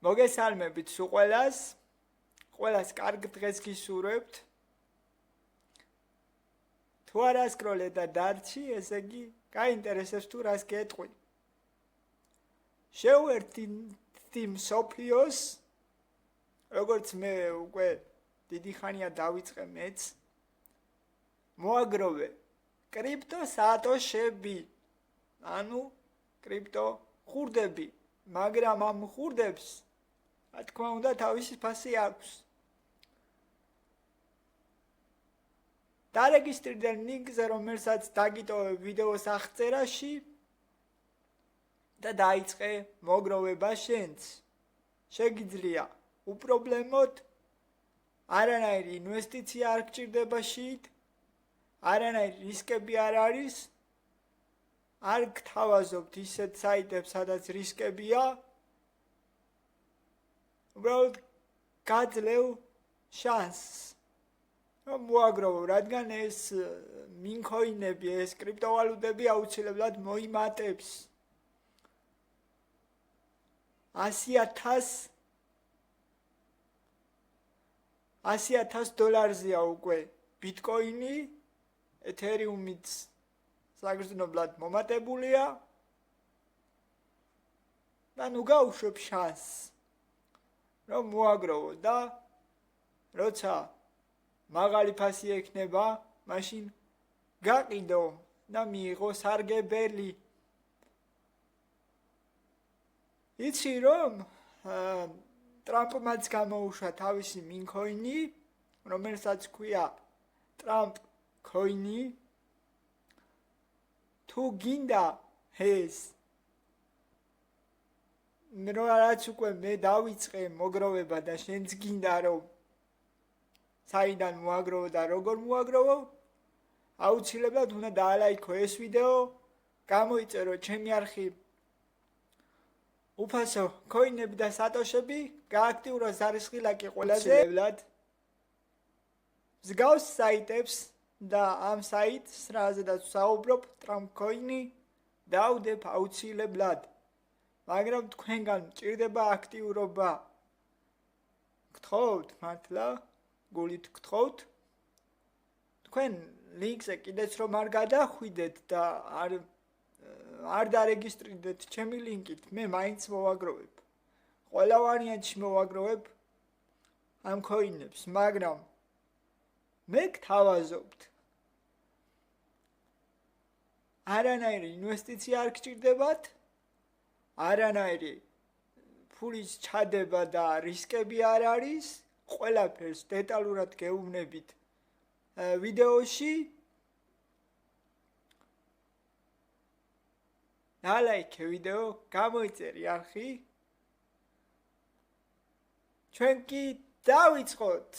მოგესალმებით სულ ყველას კარგ დღეს გისურვებთ. თუ არ ასკროლე და დარჩი, ესე იგი გაინტერესებს თუ რას გეტყვი. შევერთდი მსოფლიოს, როგორც მე უკვე დიდი ხანია დავიწყე მეც, მოაგროვე კრიპტო სატოშები, ანუ კრიპტო ხურდები, მაგრამ ამ ხურდებს რა თქმა უნდა თავისი ფასი აქვს. დარეგისტრირდნენ ლინკზე, რომელსაც დაგიტოვებ ვიდეოს აღწერაში და დაიწყე მოგროვება შენც. შეგიძლია უპრობლემოდ, არანაირი ინვესტიცია არ გჭირდება შიგ, არანაირი რისკები არ არის, არ გთავაზობთ ისეთ საიტებს, სადაც რისკებია, უბრალოდ გაძლევ შანსს, რომ მოაგროვო, რადგან ეს მინქოინები, ეს კრიპტოვალუტები აუცილებლად მოიმატებს. 100,000 დოლარზეა უკვე ბიტკოინი, ეთერიუმიც საგრძნობლად მომატებულია და ნუ გავუშვებ შანსს, რომ მოაგროვო და როცა მაღალი ფასი ექნება, მაშინ გაყიდო და მიიღო სარგებელი. იცი რომ ტრამპმაც გამოუშვა თავისი მინქოინი, რომელსაც ქვია ტრამპ ქოინი. თუ გინდა ეს რაც უკვე მე დავიწყე მოგროვება და შენც გინდა რომ საიდან მოაგროვო და როგორ მოაგროვო, აუცილებლად უნდა დაალაიქო ეს ვიდეო, გამოიწერო ჩემი არხი უფასო ქოინები და სატოშები, გააქტიურო ზარისხილაკი ყველაზე. მსგავს საიტებს და ამ საიტს, რაზედაც ვსაუბრობ, ტრამპ ქოინი დავდებ აუცილებლად, მაგრამ თქვენგან მჭირდება აქტიურობა. გთხოვთ მართლა, გულით გთხოვთ, თქვენ ლინკზე კიდეც რომ არ გადახვიდეთ და არ დარეგისტრირდეთ ჩემი ლინკით, მე მაინც მოვაგროვებ. ყველა ვარიანტში მოვაგროვებ ამ ქოინებს, მაგრამ მე გთავაზობთ, არანაირი ინვესტიცია არ გჭირდებათ, არანაირი ფულის ჩადება და რისკები არ არის, ყველაფერს დეტალურად გეუბნებით ვიდეოში. დაალაიქე ვიდეო, გამოიწერე არხი. ჩვენ კი დავიწყოთ.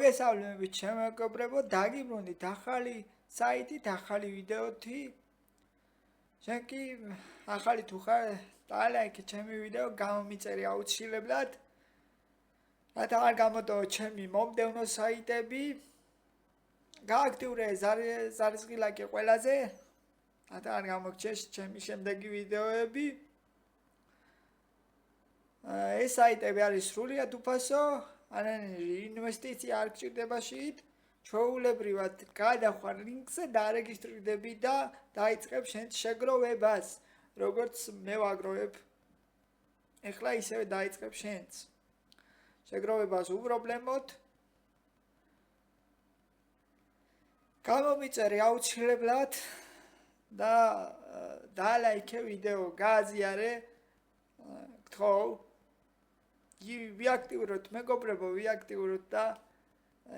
მოგესალმებით შემოკობრებო, დაგიბრუნდით ახალი საიტით, ახალი ვიდეოთი. შენ კი ახალი თუ ხარ, დაალაიქე ჩემი ვიდეო, გამომიწერე აუცილებლად, რათა არ გამოტოვო ჩემი მომდევნო საიტები. გააქტიურე ზარისხილაკი ყველაზე, რათა არ გამოგჩეს ჩემი შემდეგი ვიდეოები. ეს საიტები არის სრულიად უფასო, არანაირი ინვესტიცია არ გჭირდება შიგ, ჩვეულებრივად გადახვარ ლინკზე დარეგისტრირდები და დაიწყებ შენ შეგროვებას, როგორც მე ვაგროვებ. ეხლა ისევე დაიწყებ შენც შეგროვებას უპრობლემოდ. გამომიწერე აუცილებლად და დალაიქე ვიდეო, გააზიარე, გთხოვ, ვიაქტიუროთ მეგობრებო, ვიაქტიუროთ და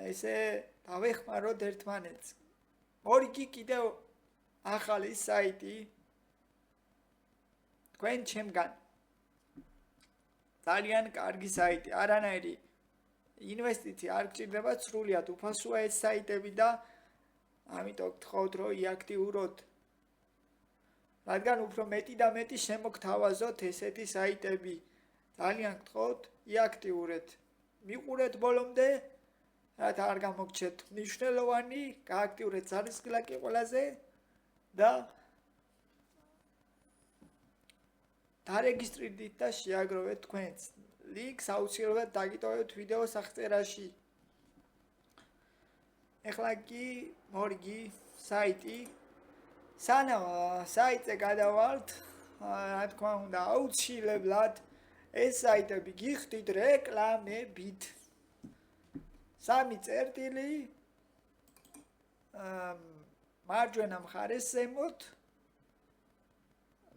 ესე დავეხმაროთ ერთმანეთს. მორიგი კიდევ ახალი საიტი თქვენ ჩემგან. ძალიან კარგი საიტი, არანაირი ინვესტიცია არ გჭირდება, სრულიად უფასოა ეს საიტები და ამიტომ გთხოვთ რომ იაქტიუროთ. რადგან უფრო მეტი და მეტი შემოგთავაზოთ ესეთი საიტები. ძალიან გთხოვთ, იაქტიურეთ. მიყურეთ ბოლომდე, რათა არ გამოგჩეთ მნიშვნელოვანი, გააქტიურეთ ზარისკლაკი ყველაზე და დარეგისტრირდით და შეაგროვეთ თქვენც. ლინკს აუცილებლად დაგიტოვებთ ვიდეოს აღწერაში. ეხლა კი მორიგი საიტი. სანამ საიტზე გადავალთ, რა თქმა უნდა, აუცილებლად ეს საიტები გიხდით რეკლამებით. 3 წერტილი მარჯვენა მხარეს ზემოთ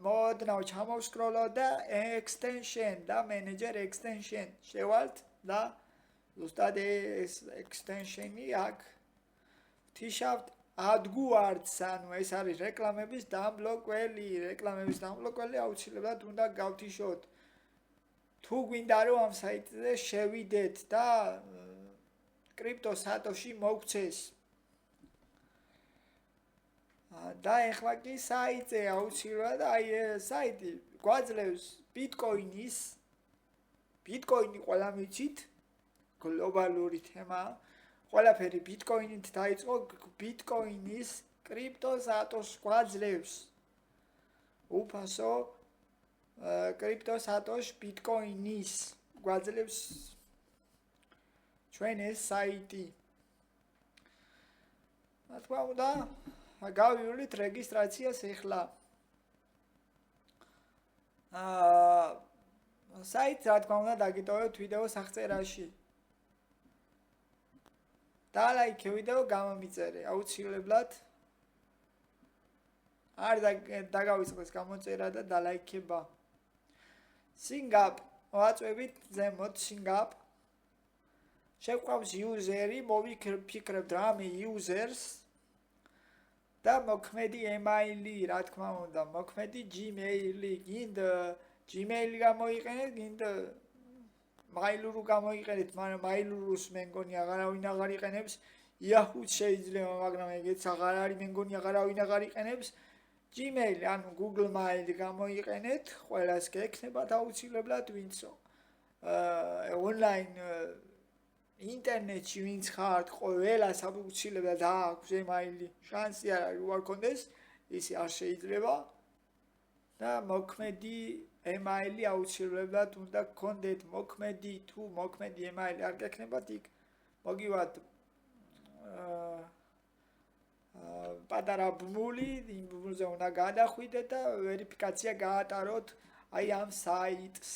მოდნავ ჩამოვსკროლო და extension და manager extension შევალთ და ზუსტად ეს extension-ი აქ ვთიშავთ AdWords, ანუ ეს არის რეკლამების დამბლოკველი. რეკლამების დამბლოკველი აუცილებლად უნდა გავთიშოთ. თუ გვინდა რომ ამ საიტზე შევიდეთ და კრიპტო სატოში მოგცეს. და ეხლა კი საიტზე აუცილებლად აი საიტი გვაძლევს ბიტკოინი ყველა მიცით, გლობალური თემა, ყველაფერი ბიტკოინით დაიწყო, ბიტკოინის კრიპტო სატოშს გვაძლევს. უფასო კრიპტო სატოშ ბიტკოინის გვაძლევს ჩვენ ეს საიტი. რა თქმა უნდა, გავივლით რეგისტრაციას ეხლა. საიტს რა თქმა უნდა დაგიტოვებთ ვიდეოს აღწერაში. დალაიქე ვიდეო, გამომიწერე აუცილებლად. არ დაგავიწყდეს გამოწერა და დალაიქება. Singap, ვაწვევით ზემოთ Singap. შეგვყავს user-ი, მოვიფიქრებთ რამე users და მოქმედი email-ი, რა თქმა უნდა, მოქმედი Gmail-ი, გინდა Gmail-ი გამოიყენეთ, გინდა Mail.ru გამოიყენეთ, მაგრამ Mail.ru-ს მე მგონი აღარავინ აღარ იყენებს. Yahoo-ს შეიძლება, მაგრამ ეგეც აღარ არის, მე მგონი აღარავინ აღარ იყენებს. Gmail, ანუ Google Mail გამოიყენეთ, ყველას გექნებათ აუცილებლად, ვინც online ინტერნეტში ვინც ხართ, ყველას აუცილებლად აქვს email-ი. შანსი არ არის უარ კონდეს, ისი არ შეიძლება. და მოქმედი email-ი აუცილებლად უნდა გქონდეთ, მოქმედი, თუ მოქმედი email-ი არ გექნებათ, იქ მოგივათ პატარა ბმული, იმ ბმულზე უნდა გადახვიდეთ და ვერიფიკაცია გაატაროთ აი ამ საიტს.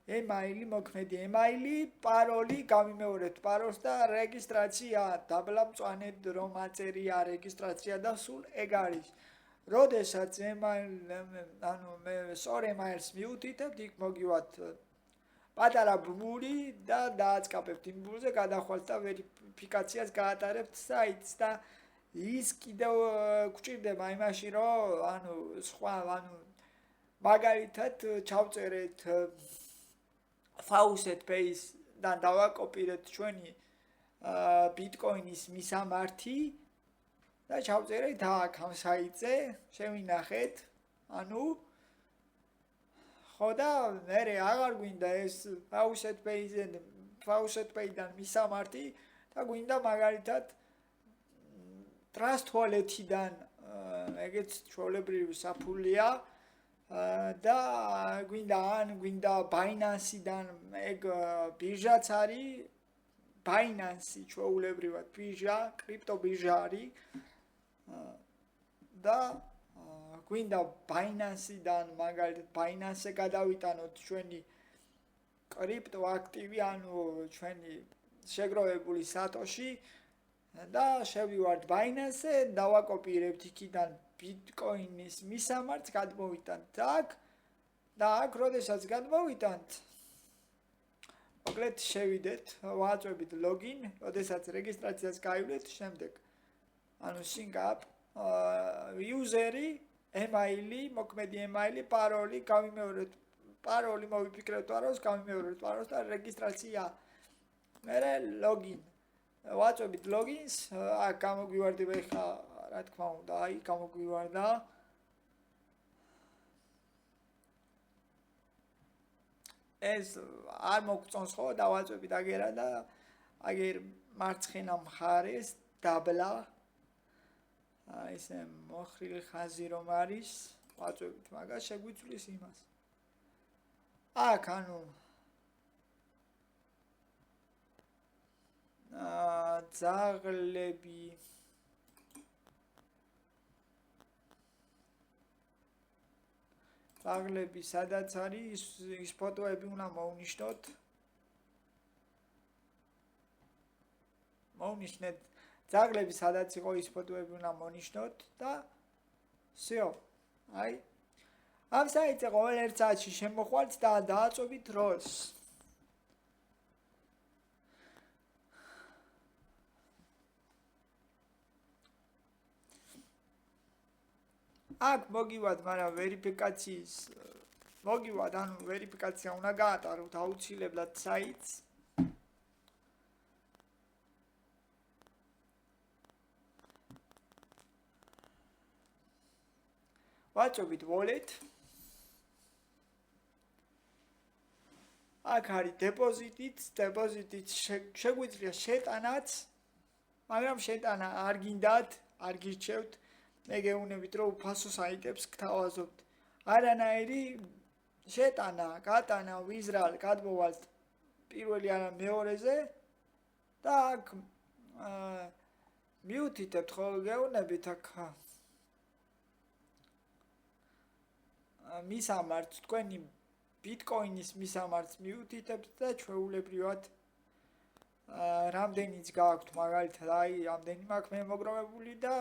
email-ი, მოქმედი email-ი, პაროლი გამიმეორებთ პაროლს და რეგისტრაცია, დაბლა მწვანედ რომ აწერია რეგისტრაცია და სულ ეგ არის. როდესაც ანუ მე სწორ email-ს მიუთითებთ, იქ მოგივათ პატარა ბმული და დააწყაბებთ იმ ბმულზე, გადახვალთ და ვერიფიკაციას გაატარებთ საიტს და ის კიდევ გვჭირდება იმაში, რომ ანუ სხვა, ანუ მაგალითად ჩავწერეთ faucet base-დან დავაკოპირეთ ჩვენი ბიტკოინის მისამართი და ჩავწერეთ აქ ამ საიტზე, შევინახეთ, ანუ ხო და მე აღარ გვინდა ეს faucet base-დან მისამართი და გვინდა მაგალითად Trust Wallet-დან ეგეც ჩვეულებრივი საფულია და გვინდა Binance-დან ეგ ბირჟაც არის Binance ჩვეულებრივად ბირჟა, კრიპტობირჟა არის და გვინდა Binance-დან მაგალითად Binance-ზე გადავიტანოთ ჩვენი კრიპტო აქტივი, ანუ ჩვენი შეგროვებული სატოში და შევივართ Binance-ზე, დავაკოპირებთ იქიდან Bitcoin-ის მისამართს, გადმოვიტანთ აქ და აქ როდესაც გადმოვიტანთ მოკლედ შევიდეთ, ვაწვევით login, როდესაც რეგისტრაციას გაივლეთ, შემდეგ ანუ sync up, user-ი, email-ი, მოქმედი email-ი, paroli, გავიმეორებთ paroli, მოვიფიქრებთ paroli-ს, გავიმეორებთ paroli-ს და რეგისტრაცია. მერე login. ვაწვევით login-ს, აქ გამოგვივარდება ხა, რა თქმა უნდა, აი გამოგვივარდა. ეს არ მოგწონს ხო დავაწვევით აგერა და აგერ მარცხენა მხარეს დაბლა ესე მოხრილი ხაზი რომ არის ვაწვევით მაგას შეგვიწვლის იმას აქ ანუ ძაღლები ძაღლები სადაც არის ის ფოტოები უნდა მოვნიშნოთ მოვნიშნეთ ძაღლები სადაც იყო ის ფოტოები უნდა მოვნიშნოთ და всё აი ამ საიტზე ყოველ ერთ საათში შემოხვალთ და დააწვევით როლს აქ მოგივად, მაგრამ ვერიფიკაციის მოგივად, ანუ ვერიფიკაცია უნდა გაატაროთ აუცილებლად საიტს. ვაწვევით wallet. აქ არის deposit-იც შეგვიძლია შეტანაც, მაგრამ შეტანა არ გინდათ, არ გირჩევთ. მე გეუბნებით რომ უფასო საიტებს გთავაზობთ. არანაირი შეტანა, გატანა, ვიზრალ, გადმოვალთ პირველი არა მეორეზე და აქ მიუთითებთ ხო გეუბნებით აქ მისამართს თქვენი Bitcoin-ის მისამართს მიუთითებთ და ჩვეულებრივად რამდენიც გააქვთ მაგალითად აი ამდენი მაქვს მე მოგროვებული და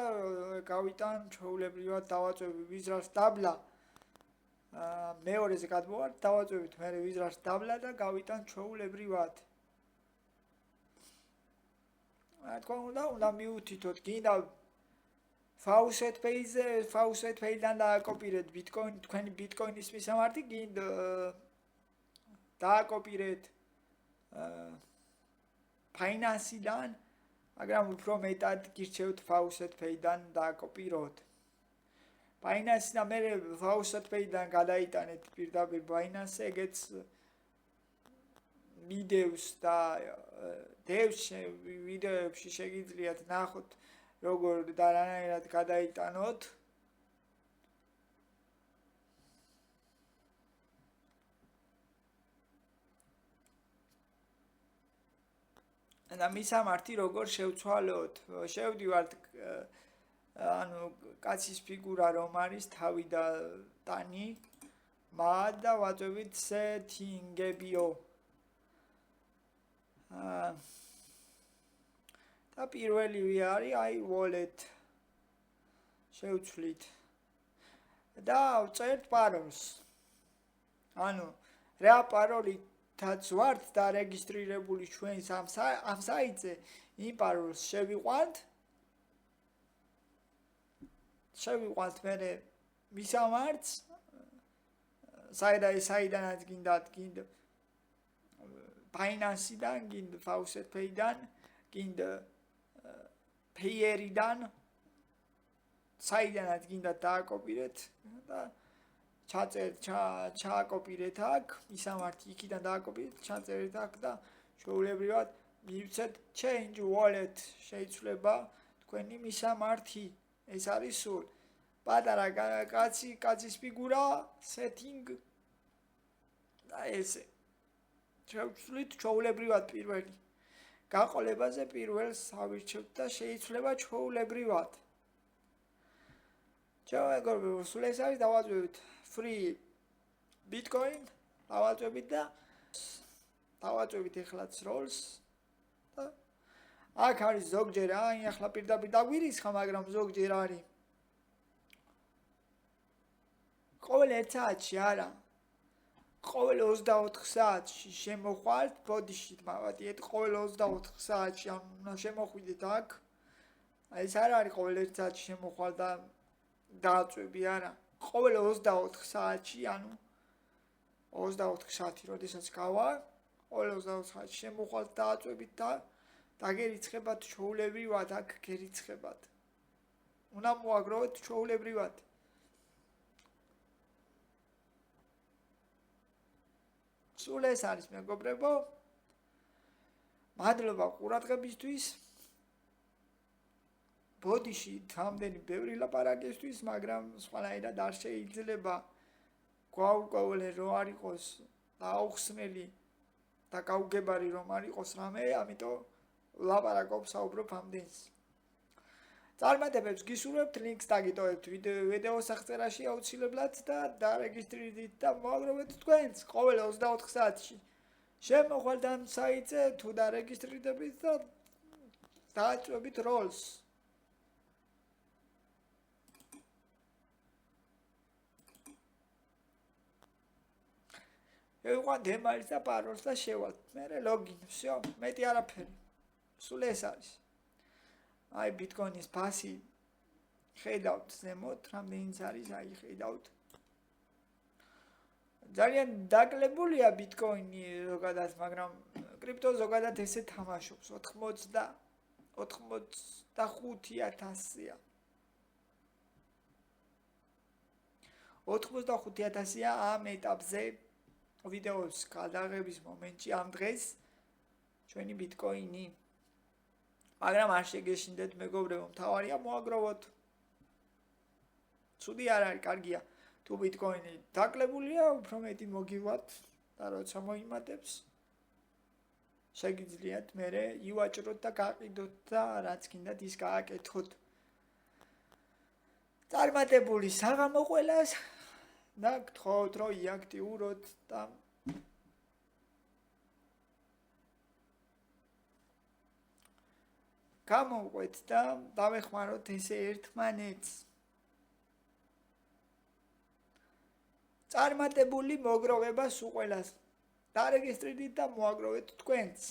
გავიტან ჩვეულებრივად დავაწვევი ვიზრალს დაბლა მეორეზე გადმოვართ დავაწვევით მე ვიზრალს დაბლა და გავიტან ჩვეულებრივად რა თქმა უნდა მიუთითოთ გინდა Faucet Pay-დან დააკოპირეთ Bitcoin თქვენი Bitcoin-ის მისამართი გინდა დააკოპირეთ Binance-დან, მაგრამ უფრო მეტად გირჩევთ Faucet Pay-დან დააკოპიროთ. Binance-და მე Faucet Pay-დან გადაიტანეთ პირდაპირ Binance-ზე, ეგეც მიდევს და დევს ვიდეოებში შეგიძლიათ ნახოთ, როგორ და რანაირად გადაიტანოთ. და მისამართი როგორ შევცვალოთ შევდივართ ანუ კაცის ფიგურა რომ არის თავი და ტანი და ვაწვევით setting-ებიო და პირველივე არის აი wallet შევცვლით და ვწერთ parolს ანუ რა paroli თაც ვართ და რეგისტრირებული ჩვენს ამ საიტზე იმ parolს შევიყვანთ მე მისამართს საიდანაც გინდათ Binance-დან გინდა Faucet Pay-დან გინდა Payer-დან საიდანაც გინდათ დააკოპირეთ და ჩააკოპირეთ აქ, მისამართი იქიდან დააკოპირეთ, ჩაწერეთ აქ და ჩვეულებრივად მივცეთ change wallet შეიცვლება თქვენი მისამართი. ეს არის სულ. პატარა კაცის ფიგურა, setting და ესე. შევცვლით ჩვეულებრივად პირველი. გაყოლებაზე პირველს ავირჩევთ და შეიცვლება ჩვეულებრივად. ჩვენ მეგობრებო, სულ ეს არის დავაწვევით free bitcoin, დავაწვევით და დავაწვევით ეხლაც rolls და აქ არის ზოგჯერ ახლა პირდაპირ დაგვირიცხა, მაგრამ ზოგჯერ არის ყოველ 1 საათში არა. ყოველ 24 საათში შემოხვალთ ბოდიშით, მოვადიეთ ყოველ 24 საათში, ანუ შემოხვიდეთ აქ. ეს არ არის ყოველ 1 საათში შემოხვალ და დააწვევი არა. ყოველ 24 საათში, ანუ 24 საათი, როდესაც გავა, ყოველ 24 საათში შემოხვალთ დააწვევით და დაგერიცხებათ ჩვეულებრივად, აქ გერიცხებათ. უნდა მოაგროვოთ ჩვეულებრივად. სულ ეს არის მეგობრებო. მადლობა ყურადღებისთვის. ბოდიში თამდენი ბევრი ლაპარაკისთვის, მაგრამ სხვანაირად არ შეიძლება გვაუყოლე რომ არ იყოს დაუხსნელი და გაუგებარი რომ არ იყოს რამე, ამიტომ ლაპარაკობ საუბრობ ამდენს. წარმატებებს გისურვებთ, ლინკს დაგიტოვებთ ვიდეოს აღწერაში აუცილებლად და დარეგისტრირდით და მოაგროვეთ თქვენს ყოველ 24 საათში. შემოხვალთ ამ საიტზე თუ დარეგისტრირდებით და დააწვევით rolls. ევყავთ email-ს და parol-ს და შევალთ. მერე login, всё, მეტი არაფერი. სულ ეს არის. აი bitcoin-ის ფასი ხედავთ ზემოთ, რამდენიც არის, აი ხედავთ. ძალიან დაკლებულია bitcoin-ი ზოგადად, მაგრამ კრიპტო ზოგადად ესე თამაშობს 85,000-ია. 85,000-ია ამ ეტაპზე ვიდეოს გადაღების მომენტში ამ დღეს ჩვენი bitcoin-ი. მაგრამ არ შეგეშინდეთ მეგობრებო, მთავარია მოაგროვოთ. ცუდი არ არის, კარგია. თუ bitcoin-ი დაკლებულია, უფრო მეტი მოგივათ და როცა მოიმატებს, შეგიძლიათ მერე ივაჭროთ და გაყიდოთ და რაც გინდათ ის გააკეთოთ. წარმატებული საღამო ყველას და გთხოვთ რომ იაქტიუროთ და გამოვყვეთ და დავეხმაროთ ესე ერთმანეთს. წარმატებული მოგროვება სულ ყველას. დარეგისტრირდით და მოაგროვეთ თქვენც.